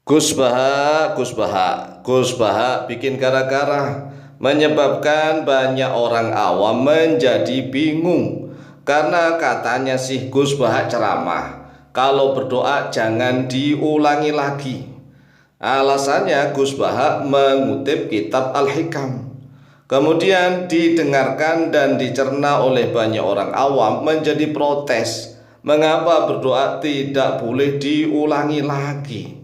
Gus Baha bikin gara-gara, menyebabkan banyak orang awam menjadi bingung karena katanya sih Gus Baha ceramah kalau berdoa jangan diulangi lagi. Alasannya Gus Baha mengutip kitab Al-Hikam, kemudian didengarkan dan dicerna oleh banyak orang awam menjadi protes. Mengapa berdoa tidak boleh diulangi lagi?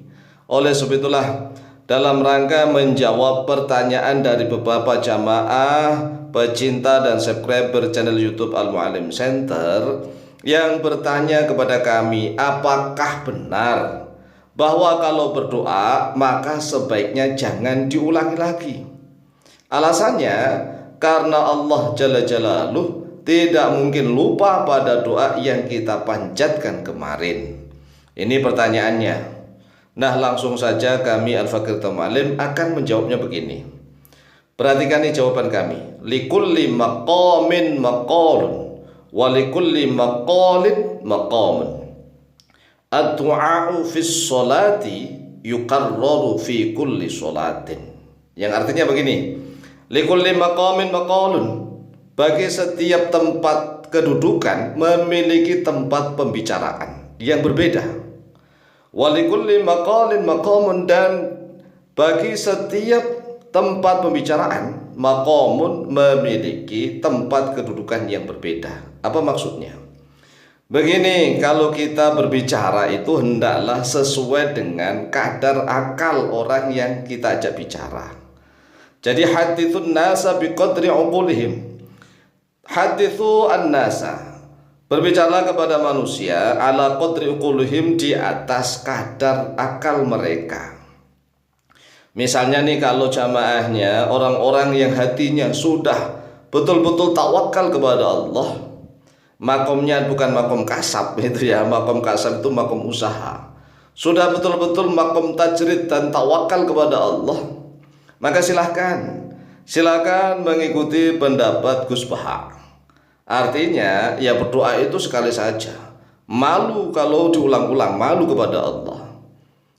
Oleh sebab itulah, dalam rangka menjawab pertanyaan dari beberapa jamaah pecinta dan subscriber channel YouTube Al Muallim Center yang bertanya kepada kami, apakah benar bahwa kalau berdoa maka sebaiknya jangan diulangi lagi? Alasannya karena Allah Jalla Jalaluh tidak mungkin lupa pada doa yang kita panjatkan kemarin. Ini pertanyaannya. Nah, langsung saja kami Al-Fakir Muallim akan menjawabnya begini. Perhatikan nih jawaban kami. Likulli maqamin maqalun wa likulli maqalin maqamun. Ad-du'a'u fis sholati yuqarraru fi kulli sholatin. Yang artinya begini. Likulli maqamin maqalun. Bagi setiap tempat kedudukan memiliki tempat pembicaraan yang berbeda. Walikulli maqalin maqamun, dan bagi setiap tempat pembicaraan maqamun memiliki tempat kedudukan yang berbeda. Apa maksudnya? Begini, kalau kita berbicara itu hendaklah sesuai dengan kadar akal orang yang kita ajak bicara. Jadi hadithun nasa biqadri uqulihim. Hadithu an-nasa, berbicara kepada manusia ala qadri uqulihim, di atas kadar akal mereka. Misalnya nih, kalau jamaahnya orang-orang yang hatinya sudah betul-betul tawakal kepada Allah, makomnya bukan makom kasab itu ya, makom kasab itu makom usaha. Sudah betul-betul makom tajrid dan tawakal kepada Allah, maka silakan mengikuti pendapat Gus Baha. Artinya ya berdoa itu sekali saja. Malu kalau diulang-ulang, malu kepada Allah.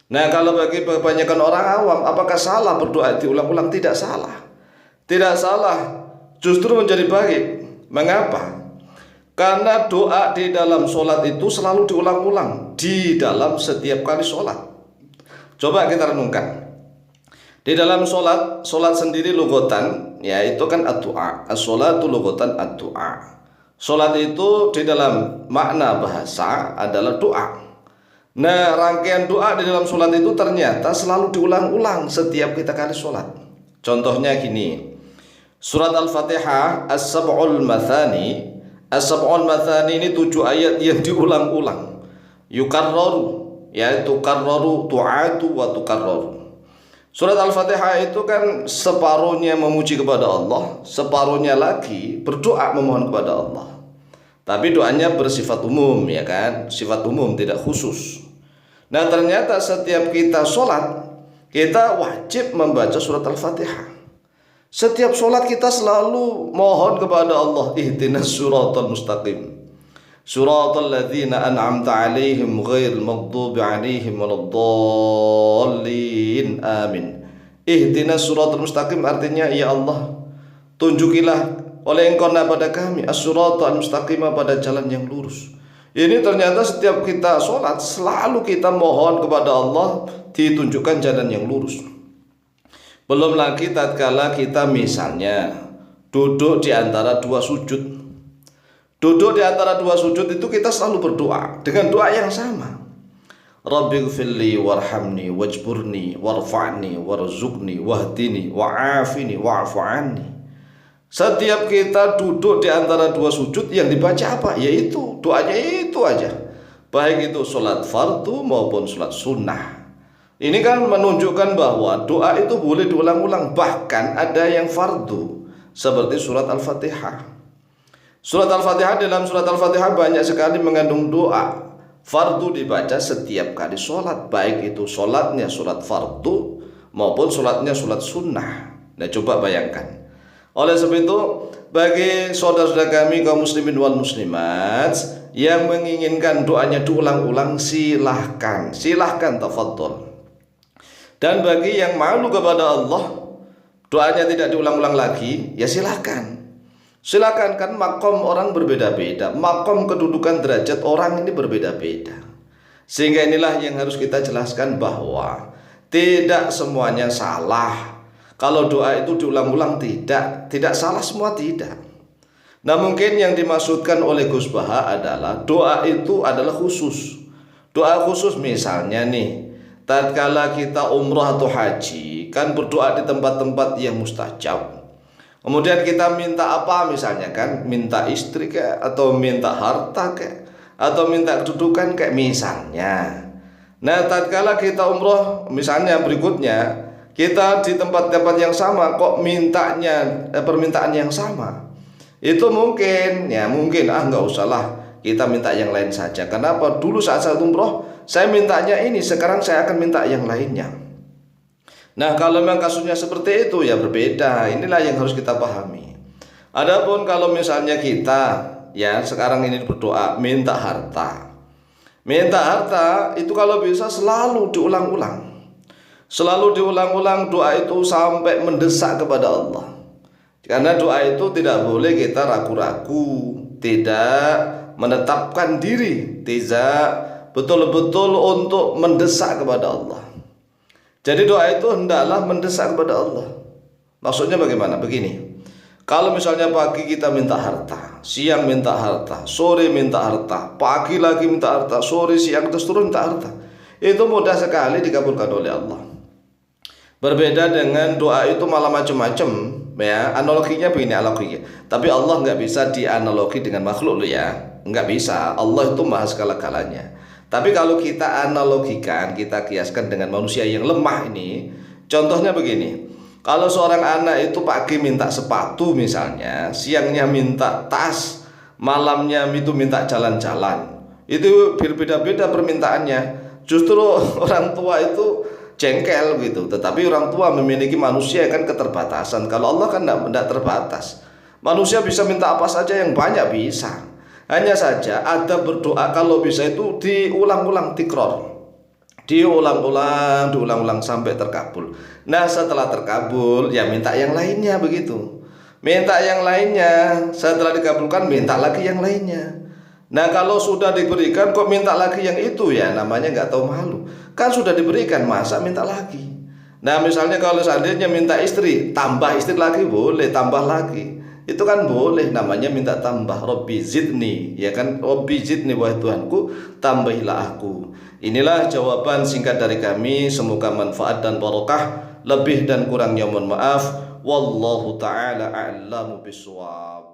Nah, kalau bagi kebanyakan orang awam, apakah salah berdoa diulang-ulang? Tidak salah. Tidak salah, justru menjadi baik. Mengapa? Karena doa di dalam sholat itu selalu diulang-ulang di dalam setiap kali sholat. Coba kita renungkan. Di dalam sholat sendiri lugotan, ya itu kan ad-du'a. As-sholatu lugotan ad-du'a. Sholat itu di dalam makna bahasa adalah doa. Nah, rangkaian doa di dalam sholat itu ternyata selalu diulang-ulang setiap kita kali sholat. Contohnya gini, surat Al-Fatihah As-Sab'ul Mathani. As-Sab'ul Mathani ini 7 ayat yang diulang-ulang. Yukarraru, yaitu karraru tu'atu wa tukarraru. Surat Al-Fatihah itu kan separuhnya memuji kepada Allah, separuhnya lagi berdoa memohon kepada Allah. Tapi doanya bersifat umum, ya kan? Sifat umum, tidak khusus. Nah, ternyata setiap kita sholat, kita wajib membaca surat Al-Fatihah. Setiap sholat kita selalu mohon kepada Allah, ihdinas siratal mustaqim, suratal ladzina an'amta 'alaihim ghairil maghdubi 'alaihim waladdallin, amin. Ihdinas suratal mustaqim artinya, ya Allah, tunjukilah oleh Engkau pada kami as-suratal mustaqim, pada jalan yang lurus. Ini ternyata setiap kita sholat selalu kita mohon kepada Allah ditunjukkan jalan yang lurus. Belum lagi tatkala kita misalnya duduk di antara dua sujud. Duduk di antara dua sujud itu kita selalu berdoa dengan doa yang sama. Rabbighfirli warhamni wajburni warfa'ni warzuqni wahdini wa'afini wa'fu anni. Setiap kita duduk di antara dua sujud yang dibaca apa? Yaitu doanya itu aja. Baik itu sholat fardu maupun sholat sunnah. Ini kan menunjukkan bahwa doa itu boleh diulang-ulang. Bahkan ada yang fardu seperti surat Al-Fatihah. Surat Al-Fatihah, dalam surat Al-Fatihah banyak sekali mengandung doa. Fardu dibaca setiap kali sholat, baik itu sholatnya sholat fardu maupun sholatnya sholat sunnah. Nah, coba bayangkan. Oleh sebab itu, bagi saudara-saudara kami kaum muslimin wal muslimat yang menginginkan doanya diulang-ulang, silahkan tafadhol. Dan bagi yang malu kepada Allah, doanya tidak diulang-ulang lagi, ya silakan. Silakan, kan makom orang berbeda-beda, makom kedudukan derajat orang ini berbeda-beda. Sehingga inilah yang harus kita jelaskan bahwa tidak semuanya salah. Kalau doa itu diulang-ulang tidak salah semua, tidak. Nah, mungkin yang dimaksudkan oleh Gus Baha adalah doa itu adalah khusus. Doa khusus misalnya nih, tatkala kita umroh atau haji, kan berdoa di tempat-tempat yang mustajab. Kemudian kita minta apa misalnya, kan minta istri kayak, atau minta harta kayak, atau minta kedudukan kayak misalnya. Nah, tatkala kita umroh misalnya berikutnya, kita di tempat-tempat yang sama kok mintanya permintaan yang sama. Itu mungkin nggak usahlah, kita minta yang lain saja. Kenapa? Dulu saat saya umroh saya mintanya ini, sekarang saya akan minta yang lainnya. Nah, kalau memang kasusnya seperti itu ya berbeda. Inilah yang harus kita pahami. Adapun kalau misalnya kita ya sekarang ini berdoa minta harta. Minta harta itu kalau bisa selalu diulang-ulang. Selalu diulang-ulang doa itu sampai mendesak kepada Allah. Karena doa itu tidak boleh kita ragu-ragu, tidak menetapkan diri, tidak betul-betul untuk mendesak kepada Allah. Jadi doa itu hendaklah mendesak kepada Allah. Maksudnya bagaimana? Begini, kalau misalnya pagi kita minta harta, siang minta harta, sore minta harta, pagi lagi minta harta, sore, siang, terus turun minta harta, itu mudah sekali dikabulkan oleh Allah. Berbeda dengan doa itu malah macam-macam ya. Analoginya begini, tapi Allah nggak bisa dianalogi dengan makhluk loh ya, nggak bisa. Allah itu maha segala-galanya. Tapi kalau kita analogikan, kita kiaskan dengan manusia yang lemah ini, contohnya begini, kalau seorang anak itu pagi minta sepatu misalnya, siangnya minta tas, malamnya itu minta jalan-jalan, itu berbeda-beda permintaannya. Justru orang tua itu jengkel gitu. Tetapi orang tua memiliki manusia kan keterbatasan. Kalau Allah kan tidak terbatas. Manusia bisa minta apa saja yang banyak bisa. Hanya saja ada berdoa kalau bisa itu diulang-ulang, tikror, diulang-ulang sampai terkabul. Nah, setelah terkabul ya minta yang lainnya begitu. Minta yang lainnya, setelah dikabulkan minta lagi yang lainnya. Nah, kalau sudah diberikan kok minta lagi yang itu, ya namanya nggak tahu malu. Kan sudah diberikan, masa minta lagi. Nah, misalnya kalau seandainya minta istri, tambah istri lagi boleh, tambah lagi. Itu kan boleh, namanya minta tambah. Robbi zidni, ya kan, Robbi zidni, wahai Tuhanku tambahilah aku. Inilah jawaban singkat dari kami, semoga manfaat dan barokah. Lebih dan kurangnya mohon maaf. Wallahu ta'ala a'lamu bishawab.